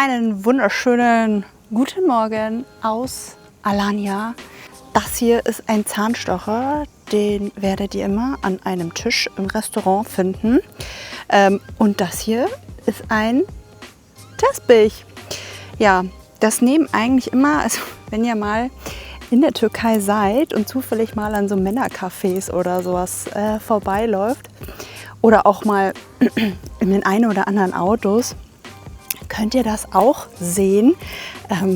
Einen wunderschönen guten Morgen aus Alanya. Das hier ist ein Zahnstocher, den werdet ihr immer an einem Tisch im Restaurant finden. Und das hier ist ein Tespich. Ja, das nehmen eigentlich immer, also wenn ihr mal in der Türkei seid und zufällig mal an so Männercafés oder sowas vorbeiläuft oder auch mal in den einen oder anderen Autos, könnt ihr das auch sehen.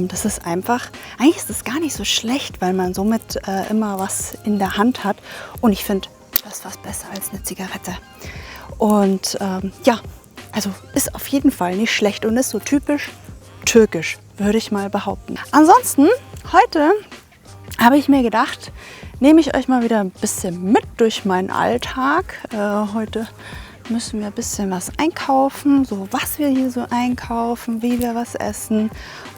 Das ist einfach, eigentlich ist es gar nicht so schlecht, weil man somit immer was in der Hand hat. Und ich finde, das ist was besser als eine Zigarette. Und ja, also ist auf jeden Fall nicht schlecht und ist so typisch türkisch, würde ich mal behaupten. Ansonsten, heute habe ich mir gedacht, nehme ich euch mal wieder ein bisschen mit durch meinen Alltag. Heute müssen wir ein bisschen was einkaufen, so was wir hier so einkaufen, wie wir was essen.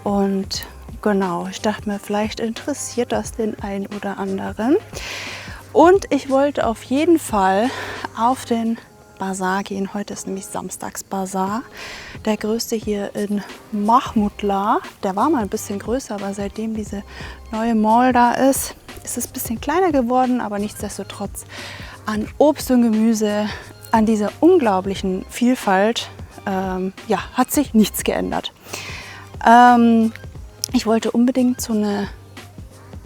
Und genau, ich dachte mir, vielleicht interessiert das den einen oder anderen. Und ich wollte auf jeden Fall auf den Bazar gehen. Heute ist nämlich Samstagsbazar, der größte hier in Mahmutlar. Der war mal ein bisschen größer, aber seitdem diese neue Mall da ist, ist es ein bisschen kleiner geworden, aber nichtsdestotrotz an Obst und Gemüse, an dieser unglaublichen Vielfalt, ja, hat sich nichts geändert. Ich wollte unbedingt so eine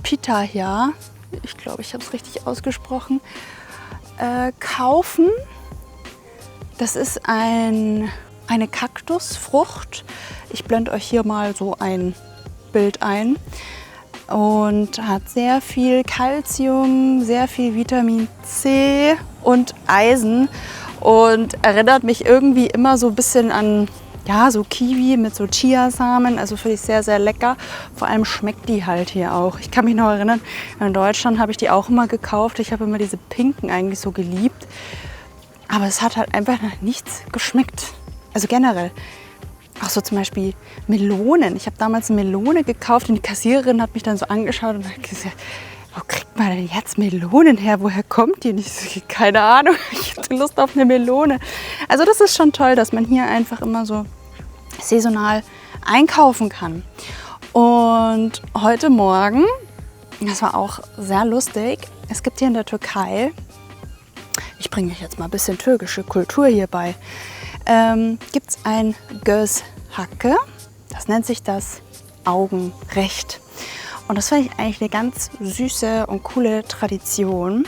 Pitahaya, ich glaube, ich habe es richtig ausgesprochen, kaufen. Das ist eine Kaktusfrucht. Ich blende euch hier mal so ein Bild ein. Und hat sehr viel Calcium, sehr viel Vitamin C und Eisen und erinnert mich irgendwie immer so ein bisschen an, ja, so Kiwi mit so Chiasamen. Also finde ich sehr, sehr lecker. Vor allem schmeckt die halt hier auch. Ich kann mich noch erinnern, in Deutschland habe ich die auch immer gekauft. Ich habe immer diese pinken eigentlich so geliebt. Aber es hat halt einfach nach nichts geschmeckt. Also generell. Auch so zum Beispiel Melonen. Ich habe damals eine Melone gekauft und die Kassiererin hat mich dann so angeschaut und hat gesagt, wo kriegt man denn jetzt Melonen her? Woher kommt die? Und ich so, keine Ahnung, ich habe Lust auf eine Melone. Also das ist schon toll, dass man hier einfach immer so saisonal einkaufen kann. Und heute Morgen, das war auch sehr lustig, es gibt hier in der Türkei, ich bringe euch jetzt mal ein bisschen türkische Kultur hierbei, gibt es ein Gözhacke, das nennt sich das Augenrecht. Und das finde ich eigentlich eine ganz süße und coole Tradition,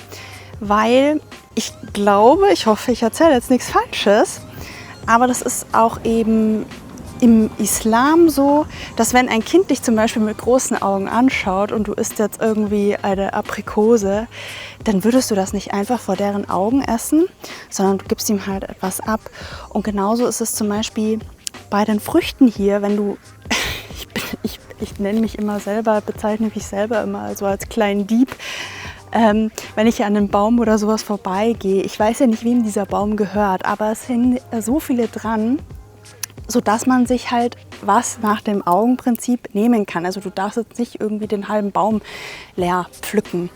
weil ich glaube, ich hoffe, ich erzähle jetzt nichts Falsches, aber das ist auch eben im Islam so, dass wenn ein Kind dich zum Beispiel mit großen Augen anschaut und du isst jetzt irgendwie eine Aprikose, dann würdest du das nicht einfach vor deren Augen essen, sondern du gibst ihm halt etwas ab. Und genauso ist es zum Beispiel bei den Früchten hier, wenn du, ich nenne mich immer selber, bezeichne mich selber immer so als kleinen Dieb, wenn ich an einem Baum oder sowas vorbeigehe. Ich weiß ja nicht, wem dieser Baum gehört, aber es hängen so viele dran, sodass man sich halt was nach dem Augenprinzip nehmen kann. Also du darfst jetzt nicht irgendwie den halben Baum leer pflücken.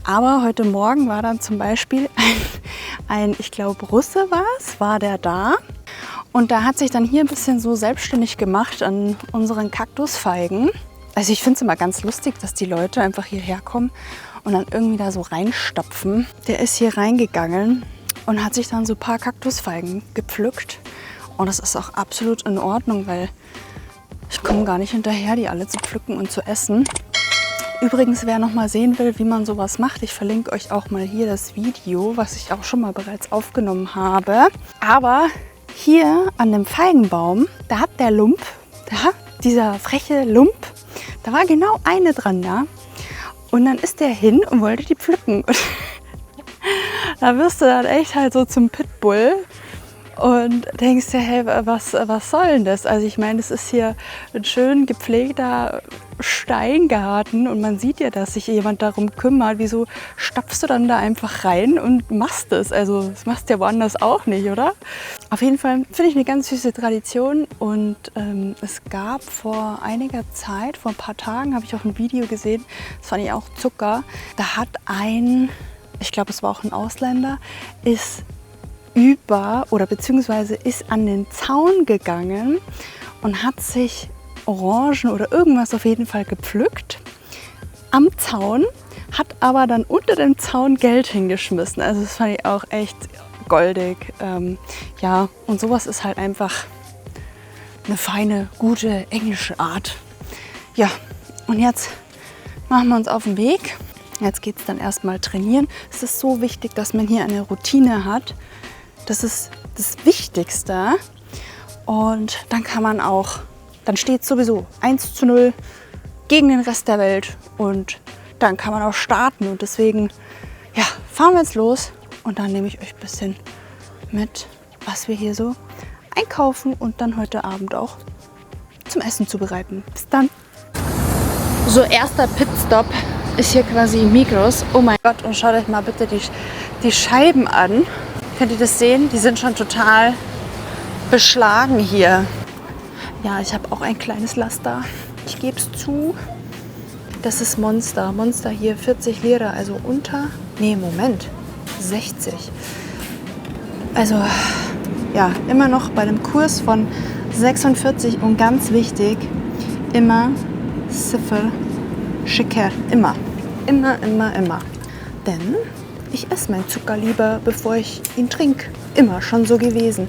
Aber heute Morgen war dann zum Beispiel ich glaube Russe war der da. Und da hat sich dann hier ein bisschen so selbstständig gemacht an unseren Kaktusfeigen. Also ich finde es immer ganz lustig, dass die Leute einfach hierher kommen und dann irgendwie da so reinstopfen. Der ist hier reingegangen und hat sich dann so ein paar Kaktusfeigen gepflückt. Und das ist auch absolut in Ordnung, weil ich komme gar nicht hinterher, die alle zu pflücken und zu essen. Übrigens, wer noch mal sehen will, wie man sowas macht, ich verlinke euch auch mal hier das Video, was ich auch schon mal bereits aufgenommen habe. Aber hier an dem Feigenbaum, da hat der Lump, dieser freche Lump, da war genau eine dran da. Und dann ist der hin und wollte die pflücken. Und da wirst du dann echt halt so zum Pitbull. Und denkst dir, hey, was soll denn das? Also ich meine, es ist hier ein schön gepflegter Steingarten und man sieht ja, dass sich jemand darum kümmert. Wieso stapfst du dann da einfach rein und machst es? Also das machst du ja woanders auch nicht, oder? Auf jeden Fall finde ich eine ganz süße Tradition und es gab vor einiger Zeit, vor ein paar Tagen, habe ich auch ein Video gesehen, das fand ich auch Zucker. Da hat ich glaube es war auch ein Ausländer, ist beziehungsweise ist an den Zaun gegangen und hat sich Orangen oder irgendwas auf jeden Fall gepflückt am Zaun, hat aber dann unter dem Zaun Geld hingeschmissen. Also das fand ich auch echt goldig. Ja, und sowas ist halt einfach eine feine, gute englische Art. Ja, und jetzt machen wir uns auf den Weg. Jetzt geht es dann erstmal trainieren. Es ist so wichtig, dass man hier eine Routine hat. Das ist das Wichtigste. Und dann kann man auch, dann steht es sowieso 1:0 gegen den Rest der Welt. Und dann kann man auch starten. Und deswegen, ja, fahren wir jetzt los. Und dann nehme ich euch ein bisschen mit, was wir hier so einkaufen und dann heute Abend auch zum Essen zubereiten. Bis dann. So, erster Pitstop ist hier quasi Migros. Oh mein Gott, und schaut euch mal bitte die Scheiben an. Könnt ihr das sehen? Die sind schon total beschlagen hier. Ja, ich habe auch ein kleines Laster. Ich gebe es zu. Das ist Monster. Monster hier 40 Lira, also unter... Nee, Moment. 60. Also, ja, immer noch bei einem Kurs von 46 und ganz wichtig, immer Sıfır Şeker. Immer. Immer, immer, immer. Denn ich esse meinen Zucker lieber, bevor ich ihn trinke. Immer schon so gewesen.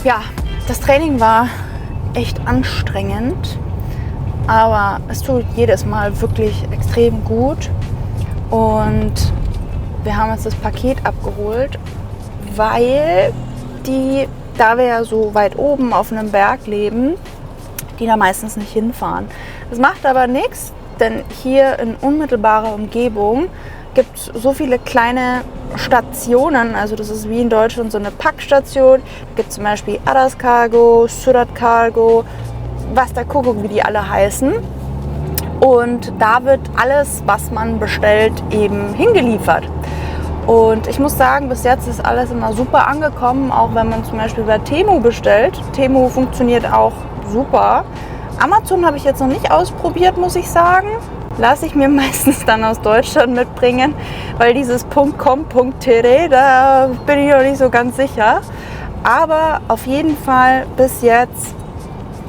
Ja, das Training war echt anstrengend, aber es tut jedes Mal wirklich extrem gut. Und wir haben uns das Paket abgeholt, weil da wir ja so weit oben auf einem Berg leben, die da meistens nicht hinfahren. Das macht aber nichts, denn hier in unmittelbarer Umgebung gibt es so viele kleine Stationen, also das ist wie in Deutschland so eine Packstation. Da gibt es zum Beispiel Aras Cargo, Surat Cargo, was der Kuckuck, wie die alle heißen. Und da wird alles, was man bestellt, eben hingeliefert. Und ich muss sagen, bis jetzt ist alles immer super angekommen, auch wenn man zum Beispiel bei Temu bestellt. Temu funktioniert auch super. Amazon habe ich jetzt noch nicht ausprobiert, muss ich sagen. Lasse ich mir meistens dann aus Deutschland mitbringen, weil dieses .com.tr, da bin ich noch nicht so ganz sicher. Aber auf jeden Fall bis jetzt,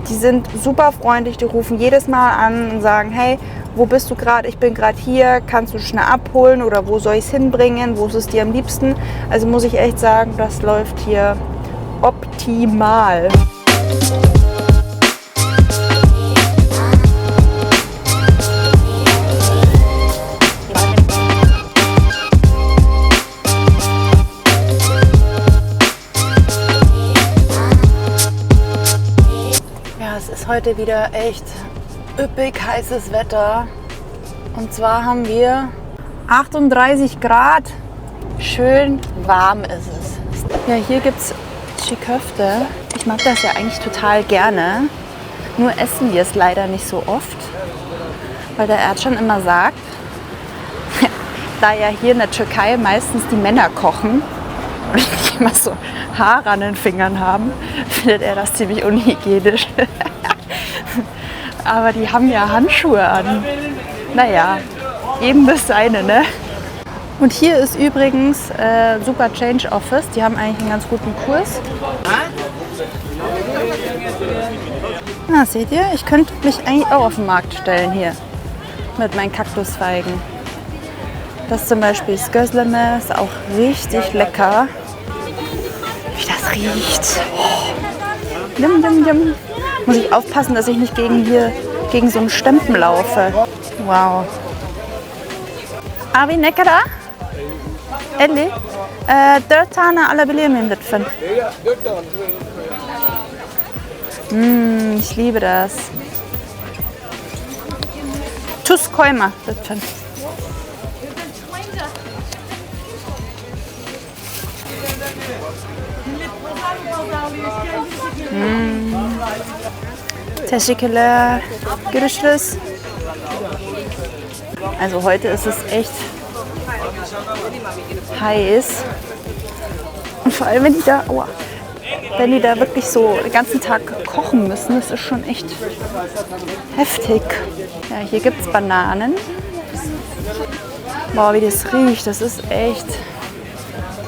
die sind super freundlich, die rufen jedes Mal an und sagen, hey, wo bist du gerade? Ich bin gerade hier, kannst du schnell abholen oder wo soll ich es hinbringen? Wo ist es dir am liebsten? Also muss ich echt sagen, das läuft hier optimal. Heute wieder echt üppig heißes Wetter. Und zwar haben wir 38 Grad. Schön warm ist es. Ja, hier gibt es Çiğ Köfte. Ich mag das ja eigentlich total gerne. Nur essen wir es leider nicht so oft. Weil der Erdschan immer sagt, da ja hier in der Türkei meistens die Männer kochen und nicht immer so Haare an den Fingern haben, findet er das ziemlich unhygienisch. Aber die haben ja Handschuhe an. Naja, jedem das seine, ne? Und hier ist übrigens Super Change Office. Die haben eigentlich einen ganz guten Kurs. Na, seht ihr? Ich könnte mich eigentlich auch auf den Markt stellen hier. Mit meinen Kaktusfeigen. Das zum Beispiel ist Gözleme, ist auch richtig lecker. Wie das riecht. Oh. Yum, yum, yum. Muss ich aufpassen, dass ich nicht gegen so einen Stempen laufe. Wow. Abi ne kadar? 50. 4 tane alabilir miyim lütfen? Ich liebe das. Tuz koyma lütfen. Teşekkürler. Görüşürüz. Also heute ist es echt heiß. Und vor allem, wenn die da wirklich so den ganzen Tag kochen müssen, das ist schon echt heftig. Ja, hier gibt es Bananen. Boah, wie das riecht, das ist echt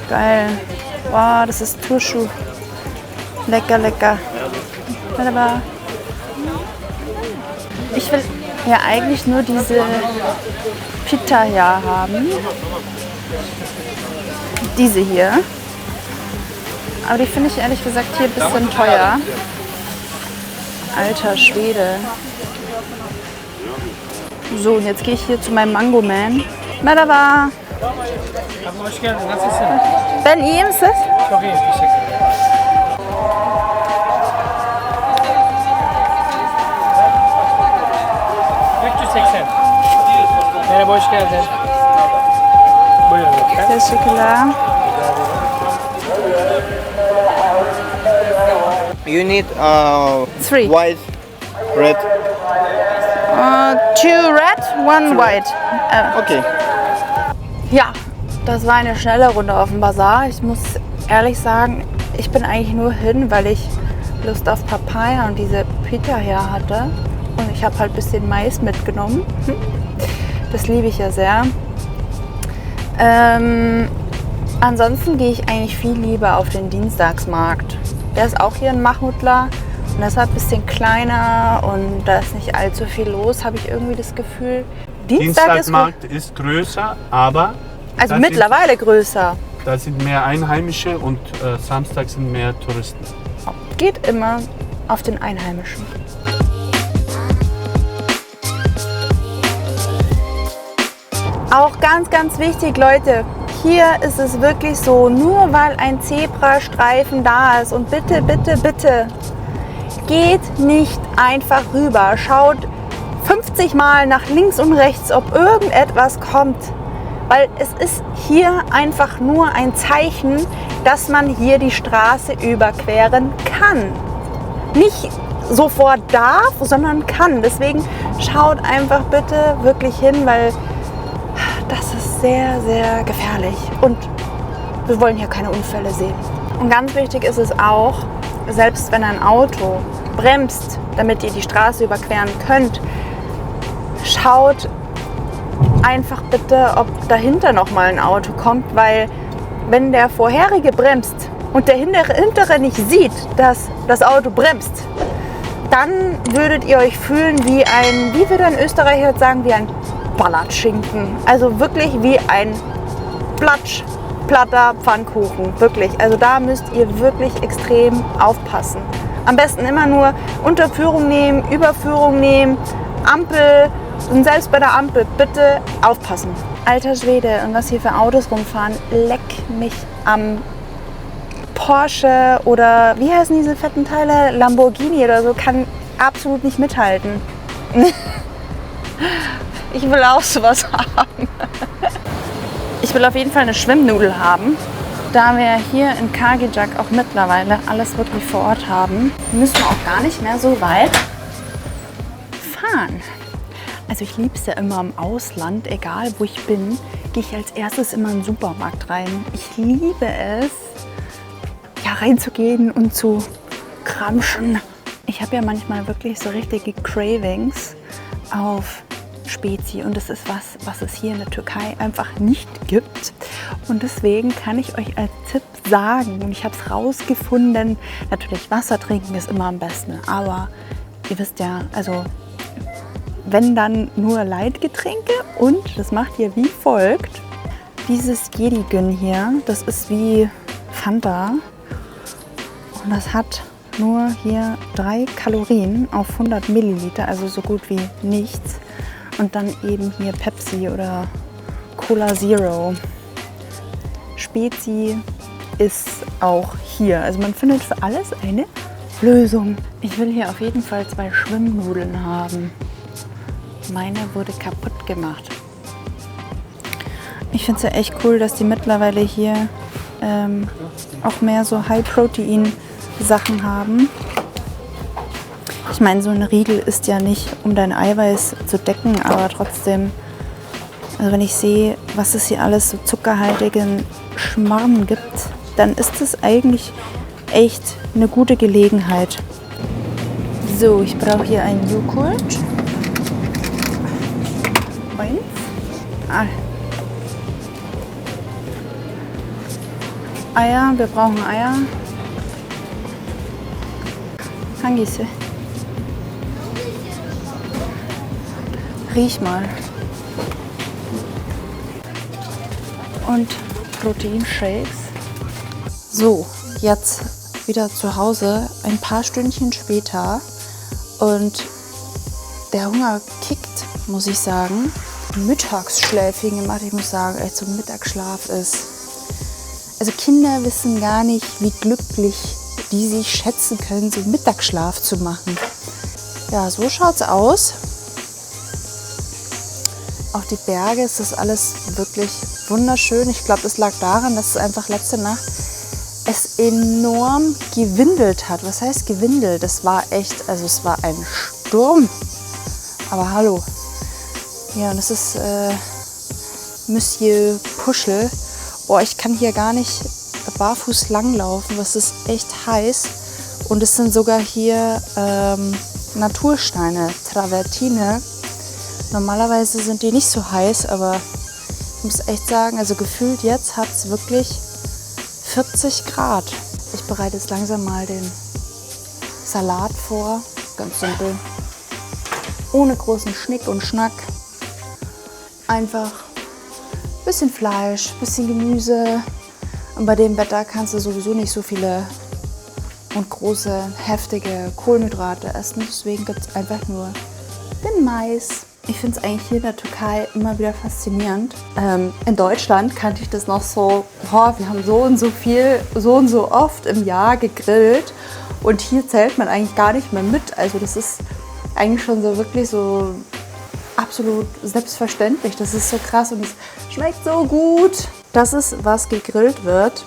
geil. Boah, das ist Turşu. Lecker, lecker. Wunderbar. Ich will ja eigentlich nur diese Pita hier haben. Diese hier. Aber die finde ich ehrlich gesagt hier ein bisschen teuer. Alter Schwede. So, und jetzt gehe ich hier zu meinem Mango Man. Merhaba. Hoş geldin. Nasılsın? Ben iyiyim, siz? Çok iyi. Teşekkür ederim. Merhaba, hoş geldin. Buyurun lütfen. Teşekkürler. You need Three. white, red. Two red, one white. Okay. Ja, das war eine schnelle Runde auf dem Bazar. Ich muss ehrlich sagen, ich bin eigentlich nur hin, weil ich Lust auf Papaya und diese Pita hier hatte. Und ich habe halt ein bisschen Mais mitgenommen. Das liebe ich ja sehr. Ansonsten gehe ich eigentlich viel lieber auf den Dienstagsmarkt. Der ist auch hier in Mahmutla und deshalb ein bisschen kleiner und da ist nicht allzu viel los, habe ich irgendwie das Gefühl. Dienstagmarkt ist größer, aber also mittlerweile größer. Da sind mehr Einheimische und Samstag sind mehr Touristen. Geht immer auf den Einheimischen. Auch ganz, ganz wichtig, Leute, hier ist es wirklich so, nur weil ein Zebrastreifen da ist und bitte, bitte, bitte, geht nicht einfach rüber. Schaut 50 Mal nach links und rechts, ob irgendetwas kommt. Weil es ist hier einfach nur ein Zeichen, dass man hier die Straße überqueren kann. Nicht sofort darf, sondern kann. Deswegen schaut einfach bitte wirklich hin, weil das ist sehr, sehr gefährlich. Und wir wollen hier keine Unfälle sehen. Und ganz wichtig ist es auch, selbst wenn ein Auto bremst, damit ihr die Straße überqueren könnt, schaut einfach bitte, ob dahinter noch mal ein Auto kommt, weil wenn der vorherige bremst und der hintere nicht sieht, dass das Auto bremst, dann würdet ihr euch fühlen wie würde ein Österreicher jetzt sagen, wie ein Ballatschinken. Also wirklich wie ein platter Pfannkuchen. Wirklich. Also da müsst ihr wirklich extrem aufpassen. Am besten immer nur Unterführung nehmen, Überführung nehmen, Ampel. Und selbst bei der Ampel bitte aufpassen. Alter Schwede, und was hier für Autos rumfahren, leck mich am Porsche oder wie heißen diese fetten Teile? Lamborghini oder so, kann absolut nicht mithalten. Ich will auch sowas haben. Ich will auf jeden Fall eine Schwimmnudel haben. Da wir hier in Kargijak auch mittlerweile alles wirklich vor Ort haben, müssen wir auch gar nicht mehr so weit fahren. Also ich liebe es ja immer im Ausland, egal wo ich bin, gehe ich als erstes immer in den Supermarkt rein. Ich liebe es, ja, reinzugehen und zu kramschen. Ich habe ja manchmal wirklich so richtige Cravings auf Spezi und das ist was es hier in der Türkei einfach nicht gibt. Und deswegen kann ich euch als Tipp sagen, und ich habe es rausgefunden, natürlich Wasser trinken ist immer am besten, aber ihr wisst ja, also wenn dann nur Leitgetränke und das macht ihr wie folgt. Dieses Yedigün hier, das ist wie Fanta und das hat nur hier 3 Kalorien auf 100 Milliliter, also so gut wie nichts. Und dann eben hier Pepsi oder Cola Zero. Spezi ist auch hier, also man findet für alles eine Lösung. Ich will hier auf jeden Fall 2 Schwimmnudeln haben. Meine wurde kaputt gemacht. Ich finde es ja echt cool, dass die mittlerweile hier auch mehr so High-Protein-Sachen haben. Ich meine, so ein Riegel ist ja nicht, um dein Eiweiß zu decken, aber trotzdem, also wenn ich sehe, was es hier alles so zuckerhaltigen Schmarrn gibt, dann ist es eigentlich echt eine gute Gelegenheit. So, ich brauche hier einen Joghurt. Eier, wir brauchen Eier. Hangise. Riech mal. Und Proteinshakes. So, jetzt wieder zu Hause, ein paar Stündchen später. Und der Hunger kickt, muss ich sagen. Mittagsschläfchen gemacht. Ich muss sagen, echt so ein Mittagsschlaf ist. Also Kinder wissen gar nicht, wie glücklich die sich schätzen können, so Mittagsschlaf zu machen. Ja, so schaut's aus. Auch die Berge, es ist alles wirklich wunderschön. Ich glaube, es lag daran, dass es einfach letzte Nacht es enorm gewindelt hat. Was heißt gewindelt? Das war echt, also es war ein Sturm. Aber hallo. Ja, und das ist Monsieur Puschel. Oh, ich kann hier gar nicht barfuß langlaufen, was ist echt heiß. Und es sind sogar hier Natursteine, Travertine. Normalerweise sind die nicht so heiß, aber ich muss echt sagen, also gefühlt jetzt hat es wirklich 40 Grad. Ich bereite jetzt langsam mal den Salat vor, ganz simpel. Ohne großen Schnick und Schnack. Einfach ein bisschen Fleisch, ein bisschen Gemüse. Und bei dem Wetter kannst du sowieso nicht so viele und große, heftige Kohlenhydrate essen. Deswegen gibt es einfach nur den Mais. Ich finde es eigentlich hier in der Türkei immer wieder faszinierend. In Deutschland kannte ich das noch so, boah, wir haben so und so viel, so und so oft im Jahr gegrillt. Und hier zählt man eigentlich gar nicht mehr mit. Also das ist eigentlich schon so wirklich so absolut selbstverständlich. Das ist so krass und es schmeckt so gut. Das ist, was gegrillt wird.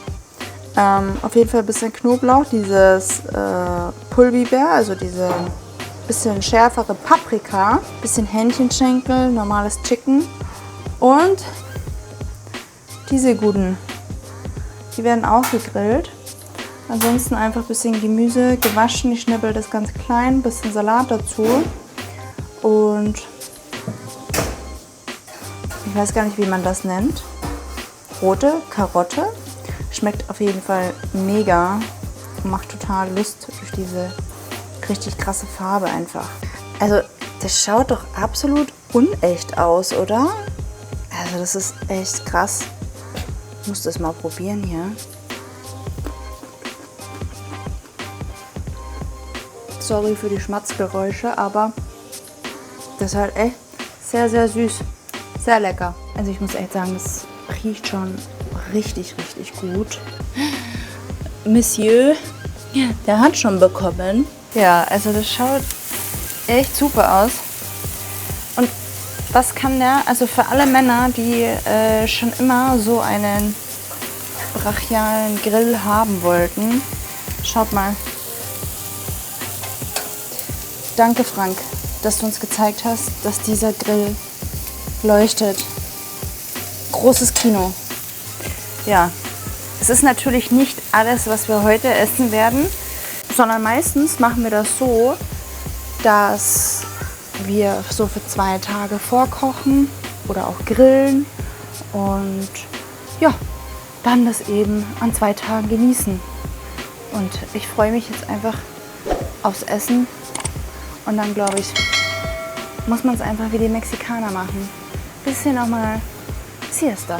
Auf jeden Fall ein bisschen Knoblauch, dieses Pulbiber, also diese bisschen schärfere Paprika, bisschen Hähnchenschenkel, normales Chicken und diese guten, die werden auch gegrillt. Ansonsten einfach ein bisschen Gemüse gewaschen, ich schnippel das ganz klein, ein bisschen Salat dazu und ich weiß gar nicht, wie man das nennt. Rote Karotte, schmeckt auf jeden Fall mega und macht total Lust durch diese richtig krasse Farbe einfach. Also das schaut doch absolut unecht aus, oder? Also das ist echt krass. Ich muss das mal probieren hier. Sorry für die Schmatzgeräusche, aber das ist halt echt sehr, sehr süß. Sehr lecker. Also ich muss echt sagen, das riecht schon richtig, richtig gut. Monsieur, der hat schon bekommen. Ja, also das schaut echt super aus. Und was kann der, also für alle Männer, die schon immer so einen brachialen Grill haben wollten, schaut mal. Danke Frank, dass du uns gezeigt hast, dass dieser Grill leuchtet. Großes Kino. Ja, es ist natürlich nicht alles, was wir heute essen werden, sondern meistens machen wir das so, dass wir so für 2 Tage vorkochen oder auch grillen und ja, dann das eben an 2 Tagen genießen. Und ich freue mich jetzt einfach aufs Essen und dann glaube ich, muss man es einfach wie die Mexikaner machen. Bisschen nochmal Siesta.